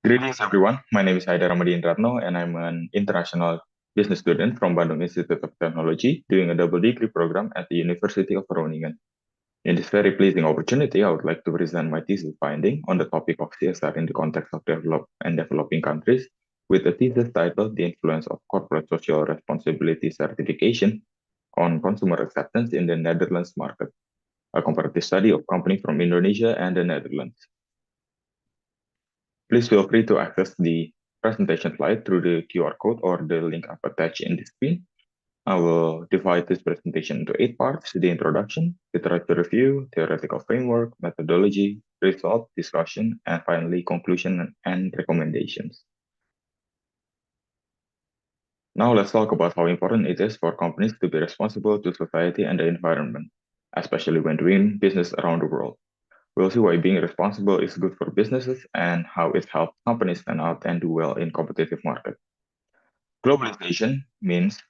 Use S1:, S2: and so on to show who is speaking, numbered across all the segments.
S1: Greetings, everyone. My name is Haidar Indratno, and I'm an international business student from Bandung Institute of Technology doing a double degree program at the University of Groningen. In this very pleasing opportunity, I would like to present my thesis finding on the topic of CSR in the context of developed and developing countries, with a thesis titled The Influence of Corporate Social Responsibility Certification on Consumer Acceptance in the Netherlands Market, a comparative study of companies from Indonesia and the Netherlands. Please feel free to access the presentation slide through the QR code or the link I've attached in the screen. I will divide this presentation into 8 parts: the introduction, literature review, theoretical framework, methodology, result, discussion, and finally conclusion and recommendations. Now let's talk about how important it is for companies to be responsible to society and the environment, especially when doing business around the world. We'll see why being responsible is good for businesses and how it helps companies stand out and do well in competitive markets. Globalization means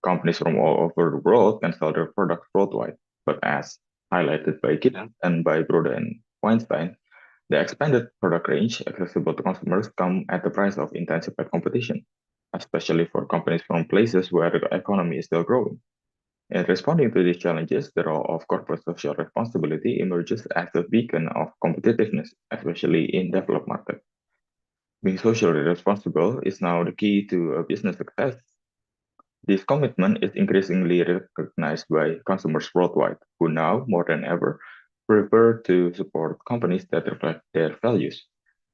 S1: companies from all over the world can sell their products worldwide, but as highlighted by Giddens and by Broda and Weinstein, the expanded product range accessible to consumers come at the price of intensified competition, especially for companies from places where the economy is still growing. In responding to these challenges, the role of corporate social responsibility emerges as a beacon of competitiveness, especially in developed markets. Being socially responsible is now the key to a business success. This commitment is increasingly recognized by consumers worldwide, who now, more than ever, prefer to support companies that reflect their values.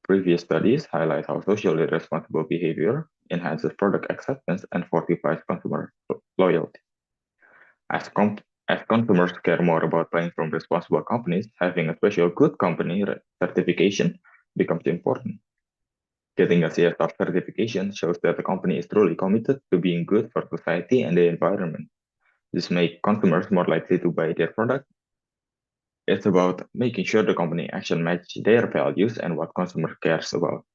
S1: Previous studies highlight how socially responsible behavior enhances product acceptance and fortifies consumer loyalty. As, com- as consumers care more about buying from responsible companies, having a special good company certification becomes important. Getting a CSR certification shows that the company is truly committed to being good for society and the environment. This makes consumers more likely to buy their product. It's about making sure the company action match their values and what consumer cares about.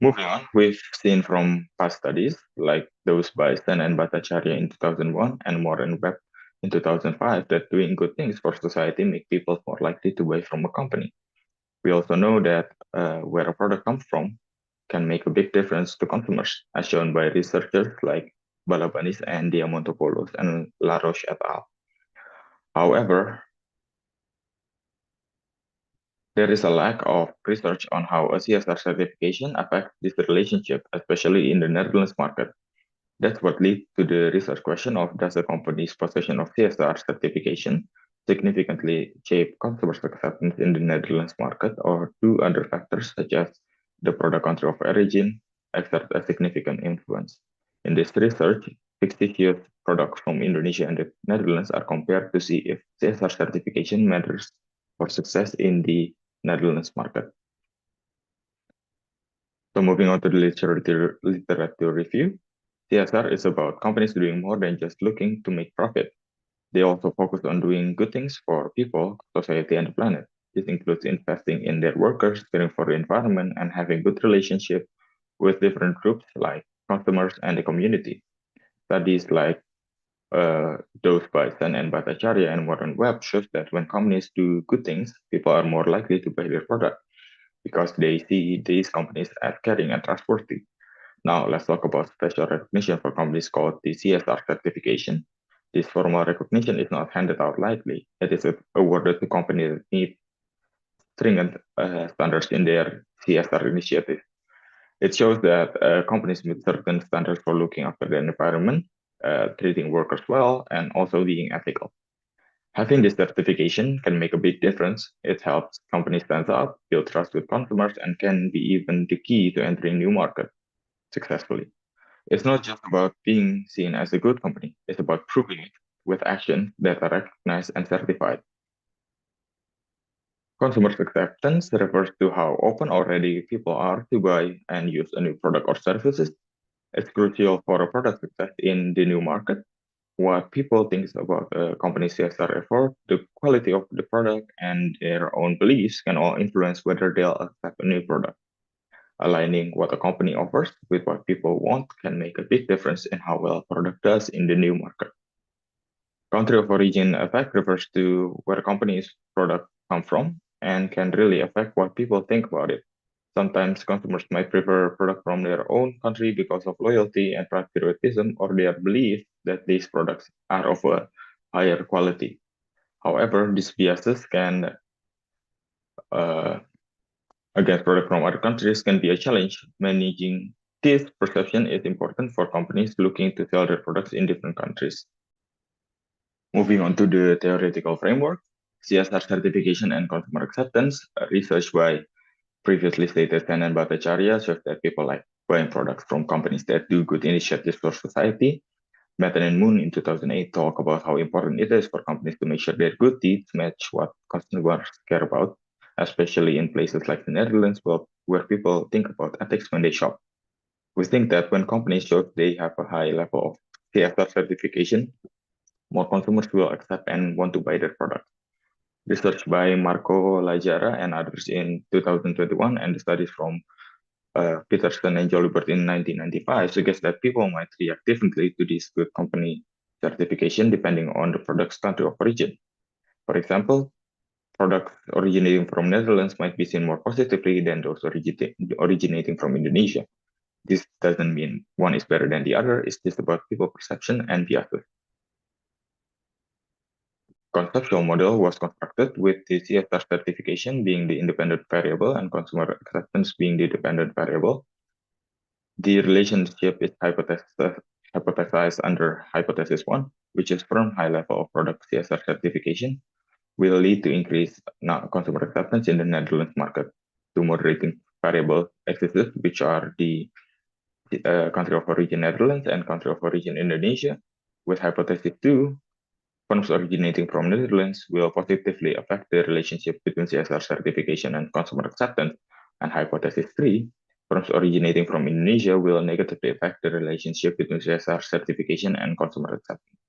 S1: Moving on, we've seen from past studies, like those by Sen and Bhattacharya in 2001 and Moore Webb in 2005, that doing good things for society make people more likely to buy from a company. We also know that where a product comes from can make a big difference to consumers, as shown by researchers like Balabanis and Diamantopoulos and Laroche et al. However, there is a lack of research on how a CSR certification affects this relationship, especially in the Netherlands market. That's what leads to the research question of does a company's possession of CSR certification significantly shape consumers' acceptance in the Netherlands market, or do other factors such as the product country of origin exert a significant influence? In this research, 60 products from Indonesia and the Netherlands are compared to see if CSR certification matters for success in the Netherlands market. So moving on to the literature review, CSR is about companies doing more than just looking to make profit. They also focus on doing good things for people, society, and the planet. This includes investing in their workers, caring for the environment, and having good relationships with different groups like customers and the community. Studies like those by Sen and Bhattacharya and Warren Webb shows that when companies do good things, people are more likely to buy their product because they see these companies as caring and trustworthy. Now, let's talk about special recognition for companies called the CSR certification. This formal recognition is not handed out lightly. It is awarded to companies that meet stringent standards in their CSR initiative. It shows that companies meet certain standards for looking after the environment, treating workers well, and also being ethical. Having this certification can make a big difference. It helps companies stand out, build trust with consumers, and can be even the key to entering new markets successfully. It's not just about being seen as a good company, it's about proving it with actions that are recognized and certified. Consumer acceptance refers to how open or ready people are to buy and use a new product or services. It's crucial for a product success in the new market. What people think about a company's CSR effort, the quality of the product, and their own beliefs can all influence whether they'll accept a new product. Aligning what a company offers with what people want can make a big difference in how well a product does in the new market. Country of origin effect refers to where a company's product come from and can really affect what people think about it. Sometimes consumers might prefer a product from their own country because of loyalty and patriotism or their belief that these products are of a higher quality. However, these biases can uh, against products from other countries can be a challenge. Managing this perception is important for companies looking to sell their products in different countries. Moving on to the theoretical framework, CSR certification and consumer acceptance, research by previously stated Sen and Bhattacharya shows that people like buying products from companies that do good initiatives for society. Metten and Moon in 2008 talk about how important it is for companies to make sure their good deeds match what consumers care about, especially in places like the Netherlands, where people think about ethics when they shop. We think that when companies show they have a high level of CSR certification, more consumers will accept and want to buy their product. Research by Marco Lajara and others in 2021 and the studies from Peterson and Jolibert in 1995 suggests that people might react differently to this good company certification depending on the product's country of origin. For example, products originating from Netherlands might be seen more positively than those originating from Indonesia. This doesn't mean one is better than the other, it's just about people perception and biases. Conceptual model was constructed with the CSR certification being the independent variable and consumer acceptance being the dependent variable. The relationship is hypothesized under hypothesis 1, which is firm high level of product CSR certification will lead to increased consumer acceptance in the Netherlands market. Two moderating variables exist, which are the country of origin Netherlands and country of origin Indonesia. With hypothesis 2, firms originating from Netherlands will positively affect the relationship between CSR certification and consumer acceptance. And hypothesis 3, firms originating from Indonesia will negatively affect the relationship between CSR certification and consumer acceptance.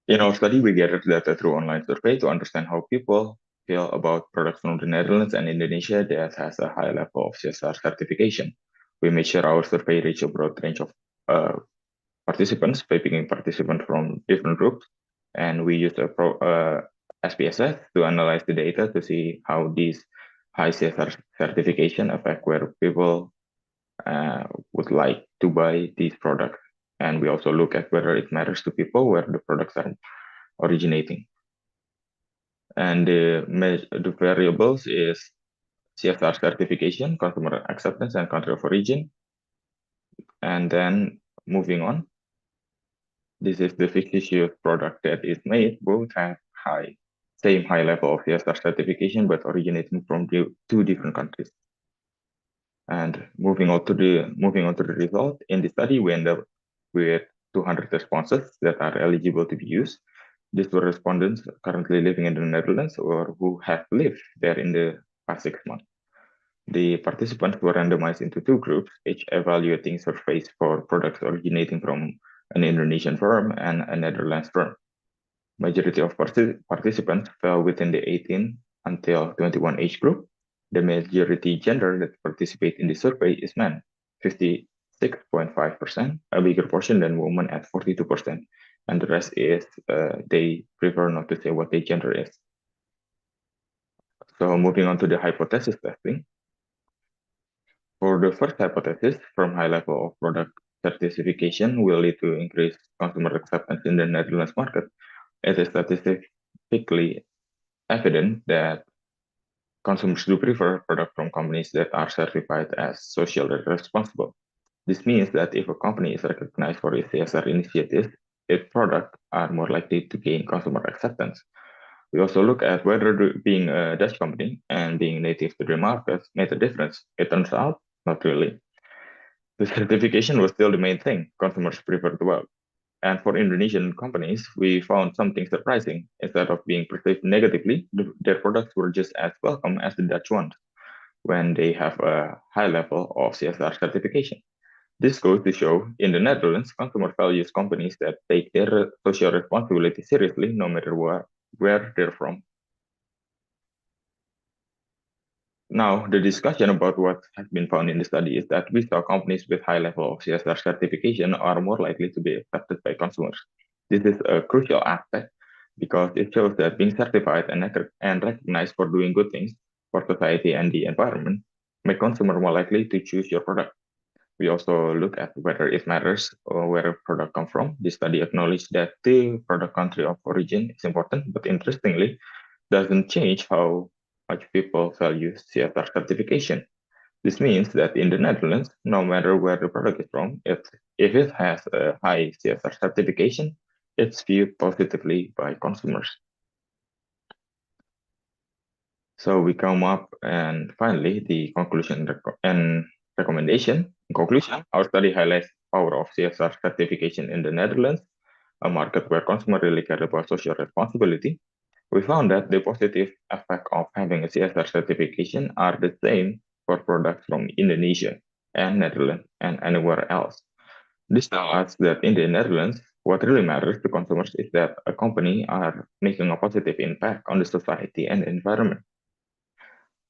S1: In our study, we gathered data through online survey to understand how people feel about products from the Netherlands and Indonesia that has a high level of CSR certification. We made sure our survey reached a broad range of participants by picking participants from different groups, and we used a SPSS to analyze the data to see how these high CSR certification affect where people would like to buy these products. And we also look at whether it matters to people where the products are originating. And the variables is CSR certification, consumer acceptance, and country of origin. And then moving on, this is the fictitious product that is made. Both have same high level of CSR certification, but originating from two different countries. And moving on to the result, in the study, we end up with 200 responses that are eligible to be used. These were respondents currently living in the Netherlands or who have lived there in the past 6 months. The participants were randomized into two groups, each evaluating surveys for products originating from an Indonesian firm and a Netherlands firm. Majority of participants fell within the 18 until 21 age group. The majority gender that participate in the survey is men, 56.5%, a bigger portion than women at 42%. And the rest is they prefer not to say what their gender is. So moving on to the hypothesis testing. For the first hypothesis, from high level of product certification will lead to increased consumer acceptance in the Netherlands market. It is statistically evident that consumers do prefer products from companies that are certified as socially responsible. This means that if a company is recognized for its CSR initiatives, its products are more likely to gain consumer acceptance. We also look at whether being a Dutch company and being native to the market made a difference. It turns out, not really. The certification was still the main thing consumers preferred about. And for Indonesian companies, we found something surprising. Instead of being perceived negatively, their products were just as welcome as the Dutch ones when they have a high level of CSR certification. This goes to show in the Netherlands, consumer values companies that take their social responsibility seriously no matter where they're from. Now, the discussion about what has been found in the study is that we saw companies with high level of CSR certification are more likely to be accepted by consumers. This is a crucial aspect because it shows that being certified and recognized for doing good things for society and the environment make consumer more likely to choose your product. We also look at whether it matters or where a product comes from. This study acknowledged that the product country of origin is important, but interestingly, doesn't change how much people value CSR certification. This means that in the Netherlands, no matter where the product is from, if it has a high CSR certification, it's viewed positively by consumers. So we come up and finally the conclusion and recommendation. In conclusion, our study highlights the power of CSR certification in the Netherlands, a market where consumers really care about social responsibility. We found that the positive effect of having a CSR certification are the same for products from Indonesia and Netherlands and anywhere else. This tells us that in the Netherlands, what really matters to consumers is that a company are making a positive impact on the society and environment.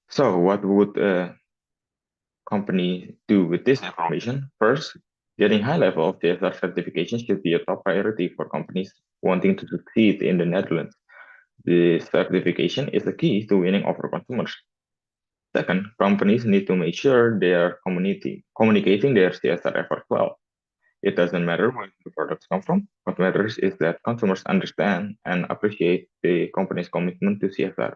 S1: So, what would a company do with this information? First, getting high level of CSR certification should be a top priority for companies wanting to succeed in the Netherlands. The certification is the key to winning over consumers. Second, companies need to make sure they are communicating their CSR efforts well. It doesn't matter where the products come from. What matters is that consumers understand and appreciate the company's commitment to CSR.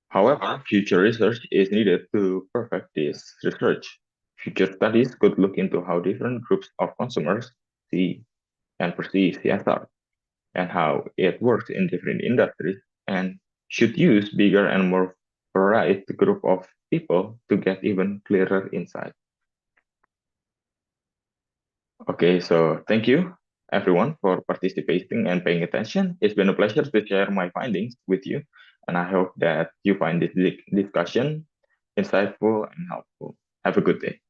S1: However, future research is needed to perfect this research. Future studies could look into how different groups of consumers see and perceive CSR and how it works in different industries and should use bigger and more varied group of people to get even clearer insight. Okay, so thank you everyone for participating and paying attention. It's been a pleasure to share my findings with you, and I hope that you find this discussion insightful and helpful. Have a good day.